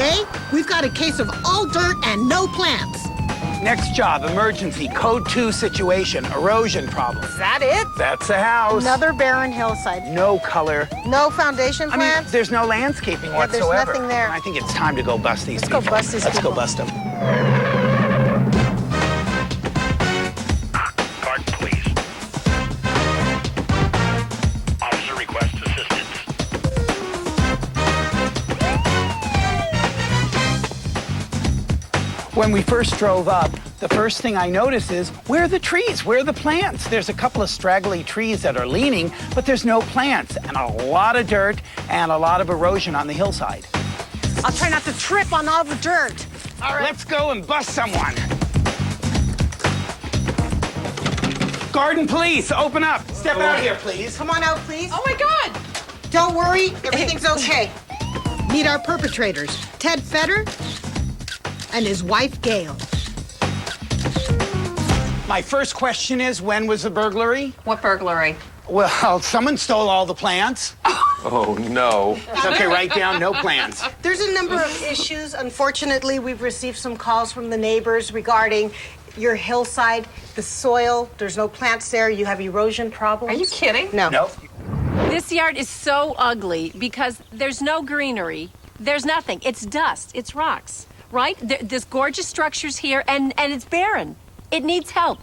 Today, we've got a case of all dirt and no plants. Next job, emergency, code 2 situation, erosion problem. Is that it? That's the house. Another barren hillside. No color. No foundation I mean, plants? there's no landscaping Yeah, there's whatsoever. nothing there. I think it's time to go bust these Let's people. go bust these Let's people. go bust them. Pardon, please. Officer requests assistance. When we first drove up, the first thing I noticed is, where are the trees? Where are the plants? There's a couple of straggly trees that are leaning, but there's no plants, and a lot of dirt and a lot of erosion on the hillside. I'll try not to trip on all the dirt. All right. Let's go and bust someone. Garden police, open up. Step out here, please. Come on out, please. Oh my God! Don't worry, everything's okay. Meet our perpetrators, Ted Fetter and his wife, Gail. My first question is, when was the burglary? What burglary? Well, someone stole all the plants. Oh, no. Okay, write down no plants. There's a number of issues. Unfortunately, we've received some calls from the neighbors regarding your hillside, the soil. There's no plants there. You have erosion problems. Are you kidding? No. Nope. This yard is so ugly because there's no greenery. There's nothing. It's dust. It's rocks, right? There's gorgeous structures here, and it's barren. It needs help.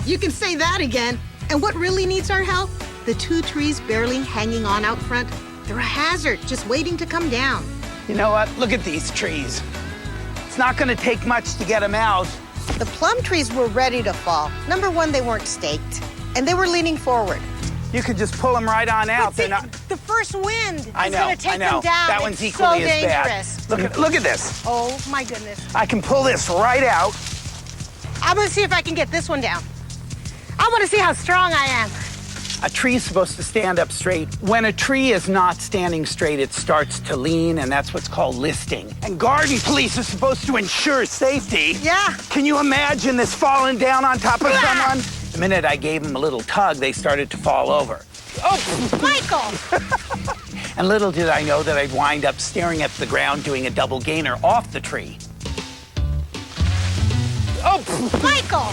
You can say that again. And what really needs our help? The 2 trees barely hanging on out front. They're a hazard, just waiting to come down. You know what? Look at these trees. It's not going to take much to get them out. The plum trees were ready to fall. Number one, they weren't staked, and they were leaning forward. You could just pull them right on out. But They're see, not. the first wind I is know. going to take I know. them down. That one's It's equally so as dangerous. bad. Look at this. Oh, my goodness. I can pull this right out. I'm going to see if I can get this one down. I want to see how strong I am. A tree is supposed to stand up straight. When a tree is not standing straight, it starts to lean, and that's what's called listing. And garden police are supposed to ensure safety. Yeah. Can you imagine this falling down on top of someone? The minute I gave them a little tug, they started to fall over. Oh, Michael! and little did I know that I'd wind up staring at the ground doing a double gainer off the tree. Oh, Michael!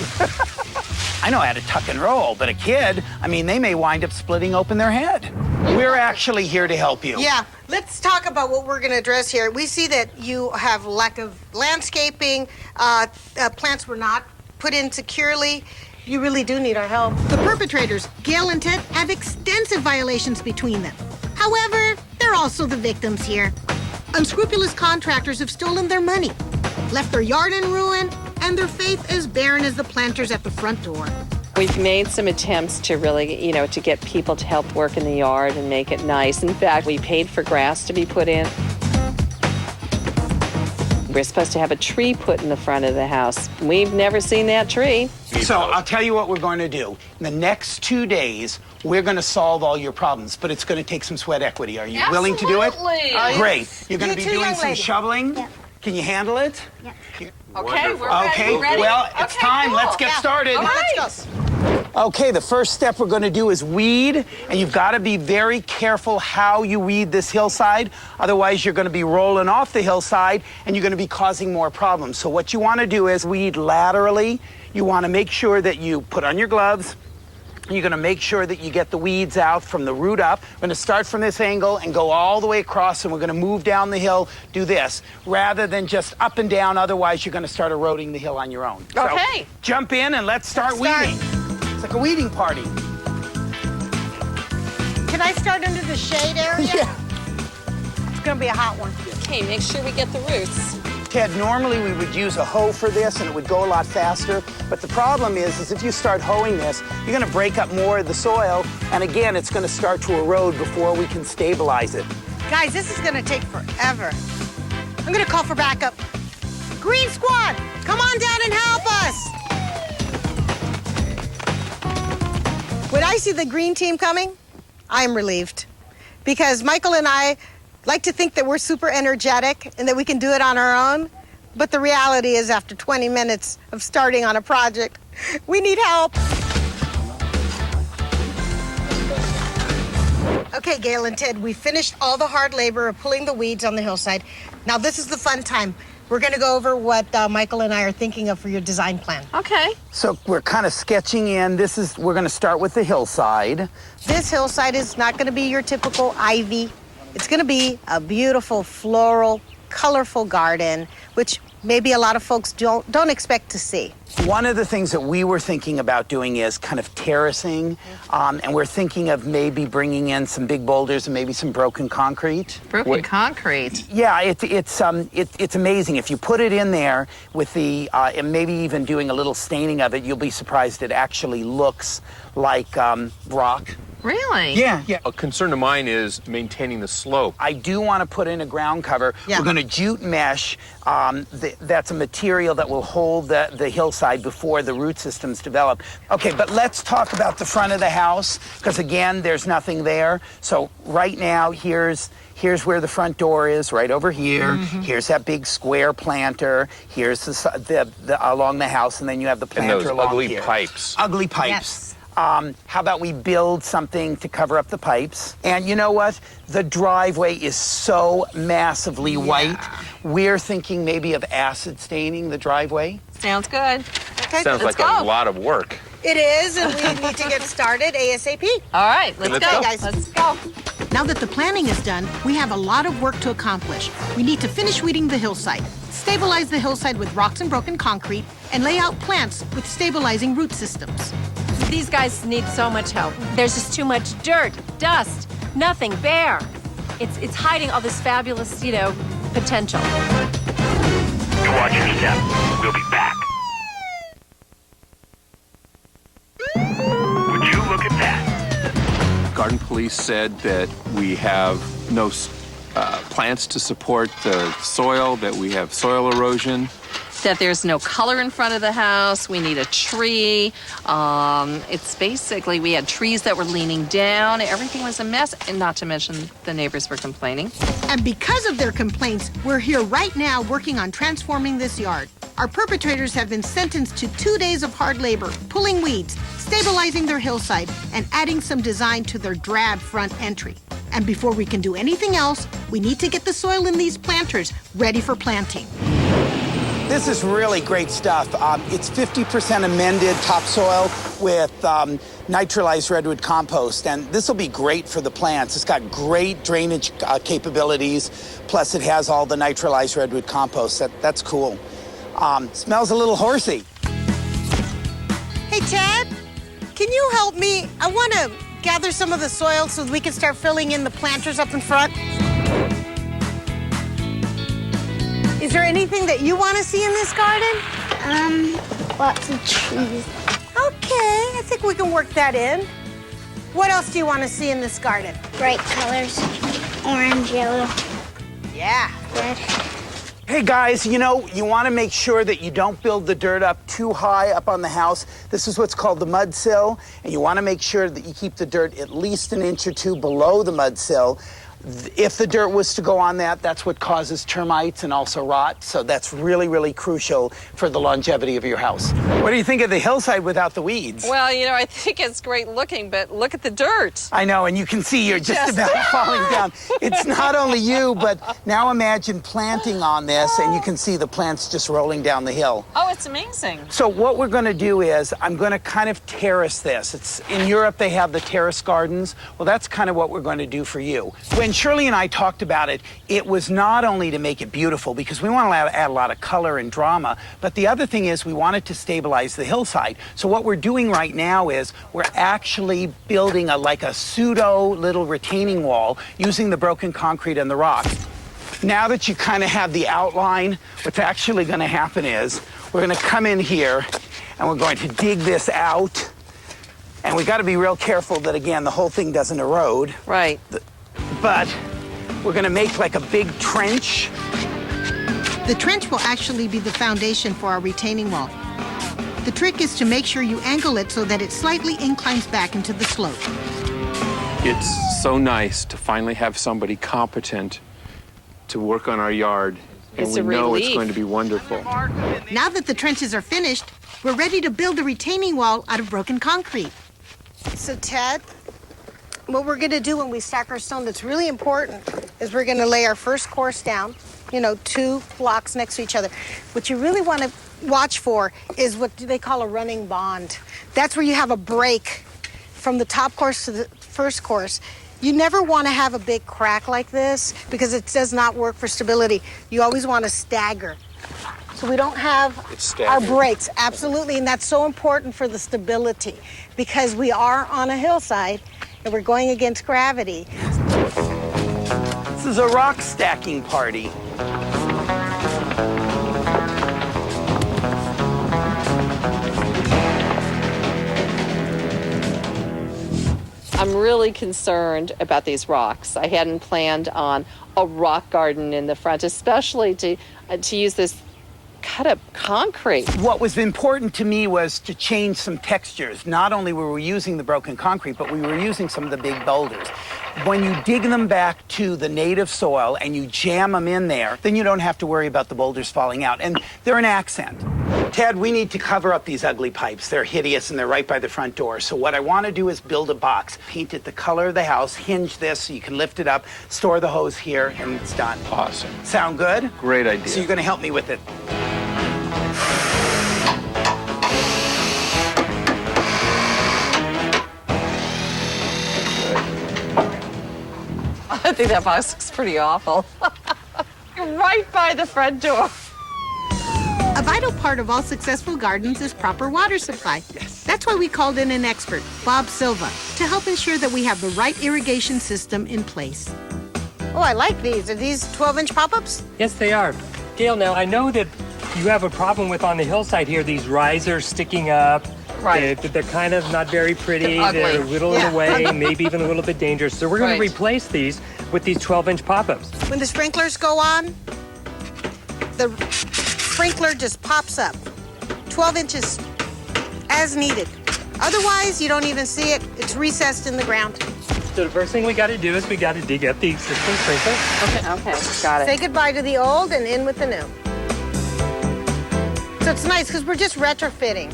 I know how to tuck and roll, but a kid, I mean, they may wind up splitting open their head. We're actually here to help you. Yeah, let's talk about what we're going to address here. We see that you have lack of landscaping. Plants were not put in securely. You really do need our help. The perpetrators, Gail and Ted, have extensive violations between them. However, they're also the victims here. Unscrupulous contractors have stolen their money, left their yard in ruin, and their faith as barren as the planters at the front door. We've made some attempts to really, to get people to help work in the yard and make it nice. In fact, we paid for grass to be put in. We're supposed to have a tree put in the front of the house. We've never seen that tree. So I'll tell you what we're going to do. In the next 2 days, we're going to solve all your problems, but it's going to take some sweat equity. Are you willing to do it? Absolutely. Great. You're going to You be too, doing young some lady. shoveling? Yeah. Can you handle it? Yeah. Okay, we're ready. Okay, Ready? well, it's Okay, time. cool. Let's get Yeah. started. All right. Let's go. Okay, the first step we're going to do is weed, and you've got to be very careful how you weed this hillside. Otherwise, you're going to be rolling off the hillside, and you're going to be causing more problems. So what you want to do is weed laterally. You want to make sure that you put on your gloves. You're going to make sure that you get the weeds out from the root up. We're going to start from this angle and go all the way across, and we're going to move down the hill, do this, rather than just up and down. Otherwise, you're going to start eroding the hill on your own. Okay. So jump in and let's start weeding. It's like a weeding party. Can I start under the shade area? Yeah. It's going to be a hot one. Okay, make sure we get the roots. Ted, normally we would use a hoe for this and it would go a lot faster, but the problem is if you start hoeing this, you're gonna break up more of the soil, and again, it's gonna start to erode before we can stabilize it. Guys, this is going to take forever. I'm going to call for backup. Green Squad, come on down and help us. When I see the green team coming, I'm relieved. Because Michael and I like to think that we're super energetic and that we can do it on our own. But the reality is, after 20 minutes of starting on a project, we need help. Okay, Gail and Ted, we finished all the hard labor of pulling the weeds on the hillside. Now this is the fun time. We're going to go over what Michael and I are thinking of for your design plan. Okay. So we're kind of sketching in. We're going to start with the hillside. This hillside is not going to be your typical ivy. It's going to be a beautiful, floral, colorful garden, which maybe a lot of folks don't expect to see. One of the things that we were thinking about doing is kind of terracing, and we're thinking of maybe bringing in some big boulders and maybe some broken concrete. Broken concrete. Yeah, it's amazing. If you put it in there with the, and maybe even doing a little staining of it, you'll be surprised it actually looks like rock. Really? Yeah. A concern of mine is maintaining the slope. I do want to put in a ground cover. Yeah. We're going to jute mesh. That's a material that will hold the hillside before the root systems develop. Okay, but let's talk about the front of the house, because again, there's nothing there. So right now, here's where the front door is, right over here. Mm-hmm. Here's that big square planter. Here's the along the house, and then you have the planter And those along ugly here. pipes. Ugly pipes. Yes. How about we build something to cover up the pipes? And you know what? The driveway is so massively white. We're thinking maybe of acid staining the driveway. Sounds good. Okay, Sounds like go. a lot of work. it is, and we need to get started ASAP. All right, let's Let's go. go. Guys. Let's go. Now that the planning is done, we have a lot of work to accomplish. We need to finish weeding the hillside, stabilize the hillside with rocks and broken concrete, and lay out plants with stabilizing root systems. These guys need so much help. There's just too much dirt, dust, nothing, bare. It's hiding all this fabulous, potential. Watch your step. We'll be back. Would you look at that? Garden police said that we have no plants to support the soil, that we have soil erosion. That there's no color in front of the house. We need a tree. It's basically, we had trees that were leaning down. Everything was a mess, and not to mention the neighbors were complaining. And because of their complaints, we're here right now working on transforming this yard. Our perpetrators have been sentenced to 2 days of hard labor, pulling weeds, stabilizing their hillside, and adding some design to their drab front entry. And before we can do anything else, we need to get the soil in these planters ready for planting. This is really great stuff. It's 50% amended topsoil with nitralized redwood compost, and this will be great for the plants. It's got great drainage capabilities, plus it has all the nitralized redwood compost. That's cool. Smells a little horsey. Hey, Ted, can you help me? I want to gather some of the soil so we can start filling in the planters up in front. Is there anything that you want to see in this garden? Lots of trees. Okay, I think we can work that in. What else do you want to see in this garden? Bright colors. Orange, yellow, Yeah. red. Hey guys, you want to make sure that you don't build the dirt up too high up on the house. This is what's called the mud sill, and you want to make sure that you keep the dirt at least an inch or two below the mud sill. If the dirt was to go on that's what causes termites and also rot. So that's really, really crucial for the longevity of your house. What do you think of the hillside without the weeds? Well, I think it's great looking, but look at the dirt. I know, and you can see you're just about falling down. It's not only you, but now imagine planting on this, and you can see the plants just rolling down the hill. Oh, it's amazing. So what we're going to do is I'm going to kind of terrace this. In Europe, they have the terrace gardens. Well, that's kind of what we're going to do for you. When Shirley and I talked about it, it was not only to make it beautiful, because we want to add a lot of color and drama, but the other thing is we wanted to stabilize the hillside. So what we're doing right now is we're actually building like a pseudo little retaining wall using the broken concrete and the rock. Now that you kind of have the outline, what's actually going to happen is we're going to come in here and we're going to dig this out. And we got to be real careful that, again, the whole thing doesn't erode. Right. But we're going to make like a big trench. The trench will actually be the foundation for our retaining wall. The trick is to make sure you angle it so that it slightly inclines back into the slope. It's so nice to finally have somebody competent to work on our yard, and It's we a know it's relief. going to be wonderful. Now that the trenches are finished, we're ready to build a retaining wall out of broken concrete. So, Ted, what we're going to do when we stack our stone that's really important is we're going to lay our first course down. two blocks next to each other. What you really want to watch for is what they call a running bond. That's where you have a break from the top course to the first course. You never want to have a big crack like this because it does not work for stability. You always want to stagger. So we don't have our breaks, absolutely, and that's so important for the stability because we are on a hillside and we're going against gravity. This is a rock stacking party. I'm really concerned about these rocks. I hadn't planned on a rock garden in the front, especially to use this cut up concrete. What was important to me was to change some textures. Not only were we using the broken concrete, but we were using some of the big boulders. When you dig them back to the native soil and you jam them in there, then you don't have to worry about the boulders falling out. And they're an accent. Ted, we need to cover up these ugly pipes. They're hideous and they're right by the front door. So what I want to do is build a box, paint it the color of the house, hinge this so you can lift it up, store the hose here, and it's done. Awesome. Sound good? Great idea. So you're going to help me with it. I think that box looks pretty awful. Right by the front door. A vital part of all successful gardens is proper water supply. Yes. That's why we called in an expert, Bob Silva, to help ensure that we have the right irrigation system in place. Oh, I like these. Are these 12-inch pop-ups? Yes, they are. Gail, now I know that you have a problem with on the hillside here, these risers sticking up. Right. They're kind of not very pretty. They're ugly. They're a little in the way, maybe even a little bit dangerous. So we're going Right. to replace these with these 12-inch pop-ups. When the sprinklers go on, the sprinkler just pops up. 12 inches as needed. Otherwise, you don't even see it. It's recessed in the ground. So the first thing we got to do is we got to dig up the existing sprinkler. Okay, got Say it. goodbye to the old and in with the new. So it's nice because we're just retrofitting.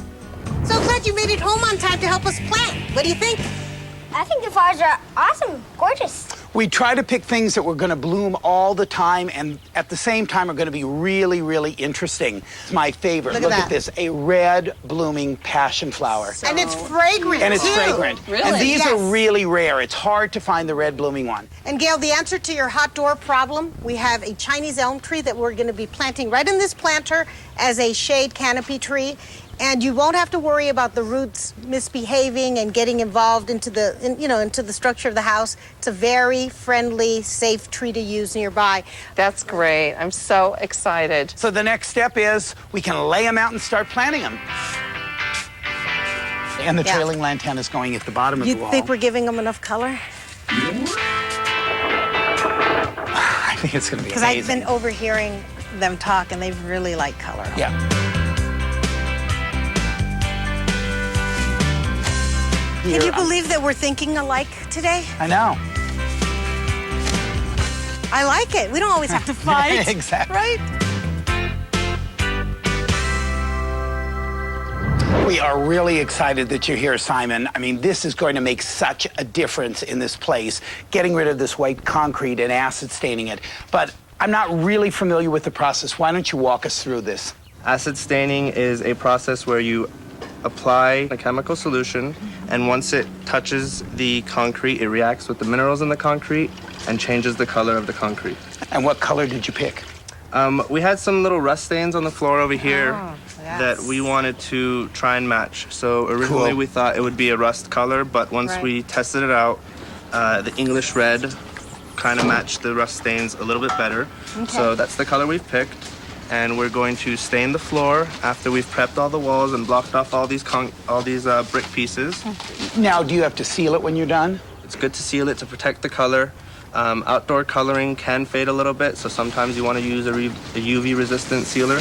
So glad you made it home on time to help us plant. What do you think? I think the flowers are awesome, gorgeous. We try to pick things that were going to bloom all the time and at the same time are going to be really, really interesting. It's my favorite. Look at that. this, a red blooming passion flower. And it's fragrant, And it's too. fragrant. Really? And these Yes. are really rare. It's hard to find the red blooming one. And Gail, the answer to your hot door problem, we have a Chinese elm tree that we're going to be planting right in this planter as a shade canopy tree. And you won't have to worry about the roots misbehaving and getting involved into into the structure of the house. It's a very friendly, safe tree to use nearby. That's great. I'm so excited. So the next step is we can lay them out and start planting them. And the Yeah. trailing lantana is going at the bottom of You the wall. think we're giving them enough color? I think it's going to be Because amazing. I've been overhearing them talk, and they really like color. Yeah. Can you believe that we're thinking alike today? I know. I like it. We don't always have to fight. Exactly. Right? We are really excited that you're here, Simon. I mean, this is going to make such a difference in this place, getting rid of this white concrete and acid staining it. But I'm not really familiar with the process. Why don't you walk us through this? Acid staining is a process where you apply a chemical solution, and once it touches the concrete, it reacts with the minerals in the concrete and changes the color of the concrete. And what color did you pick? We had some little rust stains on the floor over here yes. that we wanted to try and match. So originally Cool. we thought it would be a rust color, but once Right. we tested it out, the English red kind of matched the rust stains a little bit better. So that's the color we've picked. And we're going to stain the floor after we've prepped all the walls and blocked off all these brick pieces. Now, do you have to seal it when you're done? It's good to seal it to protect the color. Outdoor coloring can fade a little bit, so sometimes you want to use a UV-resistant sealer.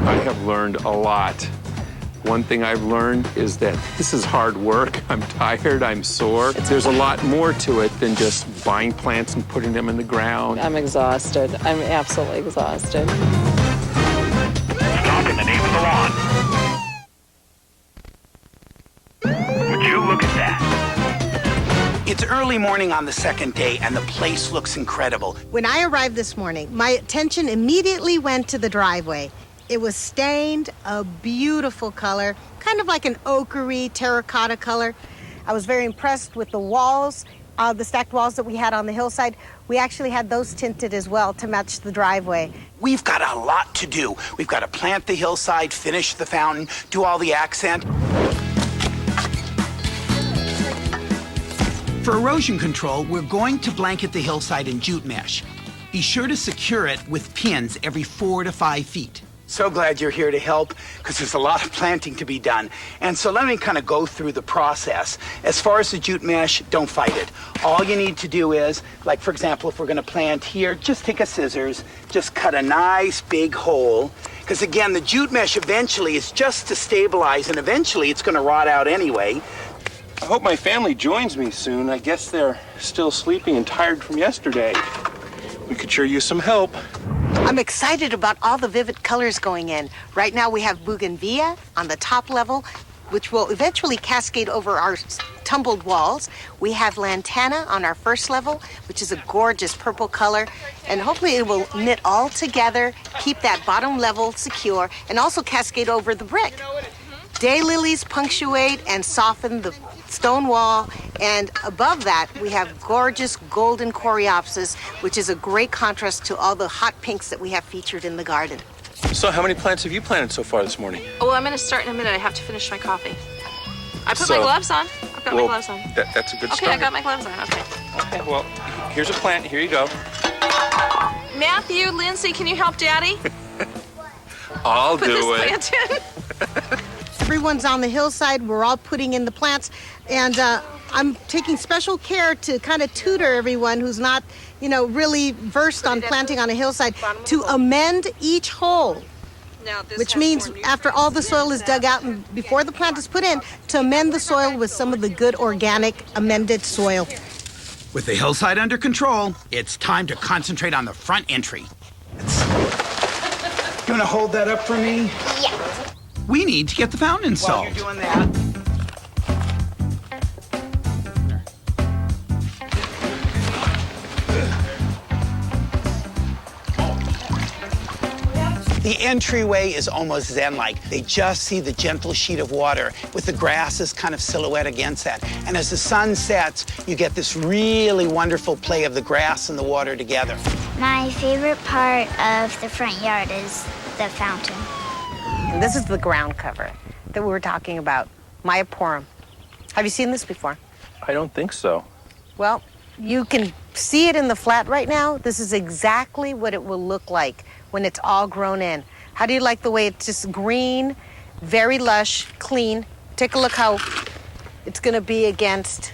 I have learned a lot One thing I've learned is that this is hard work. I'm tired, I'm sore. There's a lot more to it than just buying plants and putting them in the ground. I'm exhausted. I'm absolutely exhausted. Stop in the name of the lawn. Would you look at that? It's early morning on the second day, and the place looks incredible. When I arrived this morning, my attention immediately went to the driveway. It was stained a beautiful color, kind of like an ochre terracotta color. I was very impressed with the walls, the stacked walls that we had on the hillside. We actually had those tinted as well to match the driveway. We've got a lot to do. We've got to plant the hillside, finish the fountain, do all the accent. For erosion control, we're going to blanket the hillside in jute mesh. Be sure to secure it with pins every 4 to 5 feet. So glad you're here to help, because there's a lot of planting to be done. And so let me kind of go through the process. As far as the jute mesh, don't fight it. All you need to do is, like for example, if we're going to plant here, just take a scissors, just cut a nice big hole. Because again, the jute mesh eventually is just to stabilize, and eventually it's going to rot out anyway. I hope my family joins me soon. I guess they're still sleeping and tired from yesterday. We could sure use some help. I'm excited about all the vivid colors going in. Right now we have bougainvillea on the top level, which will eventually cascade over our tumbled walls. We have lantana on our first level, which is a gorgeous purple color, and hopefully it will knit all together, keep that bottom level secure, and also cascade over the brick. Daylilies punctuate and soften the stone wall, and above that we have gorgeous golden coreopsis, which is a great contrast to all the hot pinks that we have featured in the garden. So how many plants have you planted so far this morning? Oh, I'm going to start in a minute. I have to finish my coffee. I put So- my gloves on. I've got my gloves on. That's a good Okay, start. I got my gloves on. Okay. Okay, well, here's a plant. Here you go. Matthew, Lindsay, can you help Daddy I'll put this do it. plant in? Everyone's on the hillside. We're all putting in the plants, and I'm taking special care to kind of tutor everyone who's not, really versed on planting on a hillside to amend each hole, which means after all the soil is dug out and before the plant is put in, to amend the soil with some of the good organic amended soil. With the hillside under control, it's time to concentrate on the front entry. You want to hold that up for me? Yeah. We need to get the fountain installed. While you're doing that, the entryway is almost zen-like. They just see the gentle sheet of water with the grasses kind of silhouette against that. And as the sun sets, you get this really wonderful play of the grass and the water together. My favorite part of the front yard is the fountain. And this is the ground cover that we were talking about, Motamed. Have you seen this before? I don't think so. Well, you can see it in the flat right now. This is exactly what it will look like when it's all grown in. How do you like the way it's just green, very lush, clean? Take a look how it's gonna be against,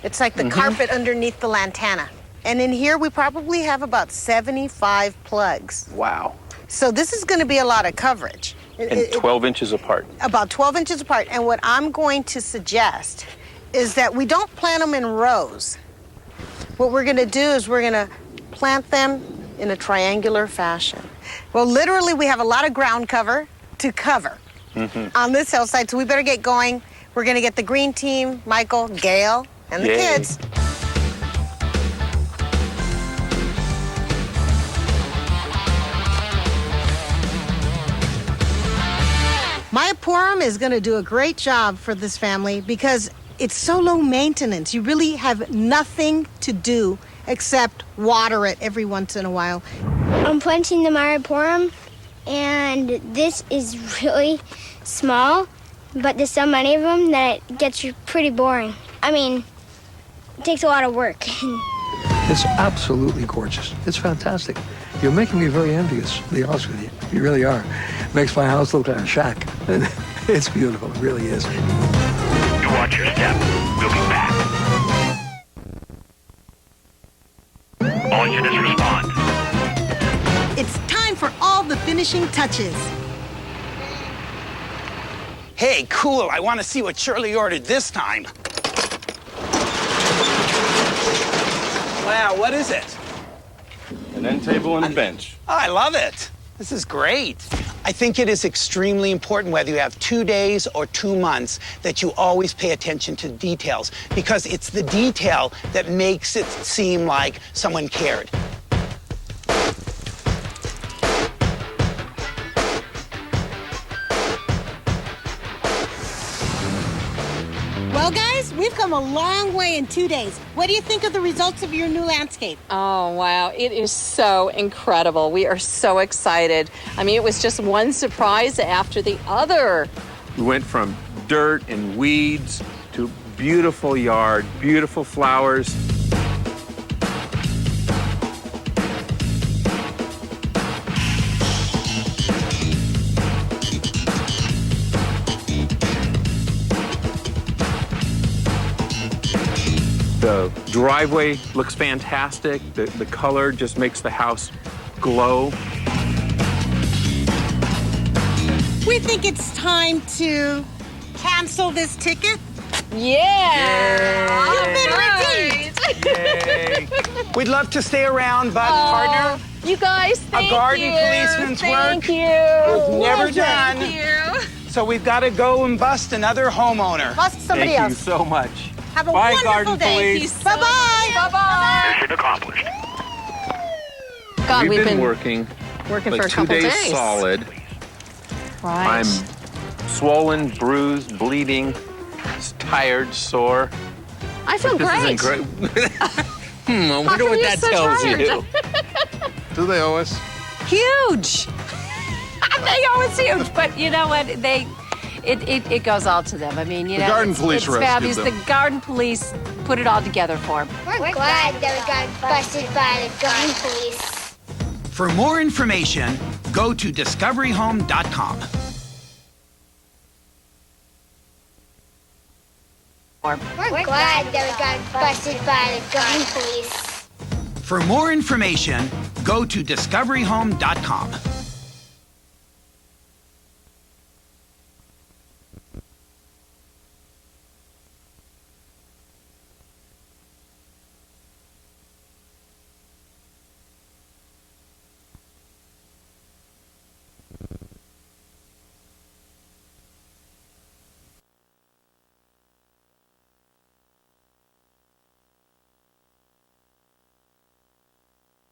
it's like the carpet underneath the lantana. And in here, we probably have about 75 plugs. Wow. So this is gonna be a lot of coverage. And 12 inches apart. About 12 inches apart. And what I'm going to suggest is that we don't plant them in rows. What we're gonna do is we're gonna plant them in a triangular fashion. Well, literally, we have a lot of ground cover to cover on this hillside, so we better get going. We're gonna get the green team, Michael, Gail, and the Yay. kids. Motamed is going to do a great job for this family because it's so low maintenance. You really have nothing to do except water it every once in a while. I'm planting the Motamed, and this is really small, but there's so many of them that it gets pretty boring. I mean, it takes a lot of work. It's absolutely gorgeous. It's fantastic. You're making me very envious, to be honest with you. You really are. It makes my house look like a shack. It's beautiful, it really is. You watch your step. We'll be back. All units respond. It's time for all the finishing touches. Hey, cool. I want to see what Shirley ordered this time. Wow, what is it? An end table and a bench. Oh, I love it. This is great. I think it is extremely important, whether you have 2 days or 2 months, that you always pay attention to details, because it's the detail that makes it seem like someone cared. Well, guys, we've come a long way in 2 days. What do you think of the results of your new landscape? Oh, wow. It is so incredible. We are so excited. I mean, it was just one surprise after the other. We went from dirt and weeds to beautiful yard, beautiful flowers. The driveway looks fantastic. The color just makes the house glow. We think it's time to cancel this ticket. Yeah. You've been redeemed. Yay. We'd love to stay around, but partner, You guys, thank a garden you. policeman's Thank work you. is never done. Thank you. So we've got to go and bust another homeowner. Bust somebody Thank else. you so much. Have a Bye, wonderful Garden day. Police. Bye-bye. Bye-bye. Mission accomplished. God, We've been working working like for a 2 couple days days. solid. Right. I'm swollen, bruised, bleeding, tired, sore. I feel This great. isn't great. I wonder come what you're that so tells tired? you. Do they owe us? Huge. They always huge, but you know what? It goes all to them. I mean, you know, garden it's, police it's rescued fabulous. them. The garden police put it all together for them. We're glad that we got busted by the gun police. For more information, go to discoveryhome.com. We're glad that we got busted by the gun police. For more information, go to discoveryhome.com.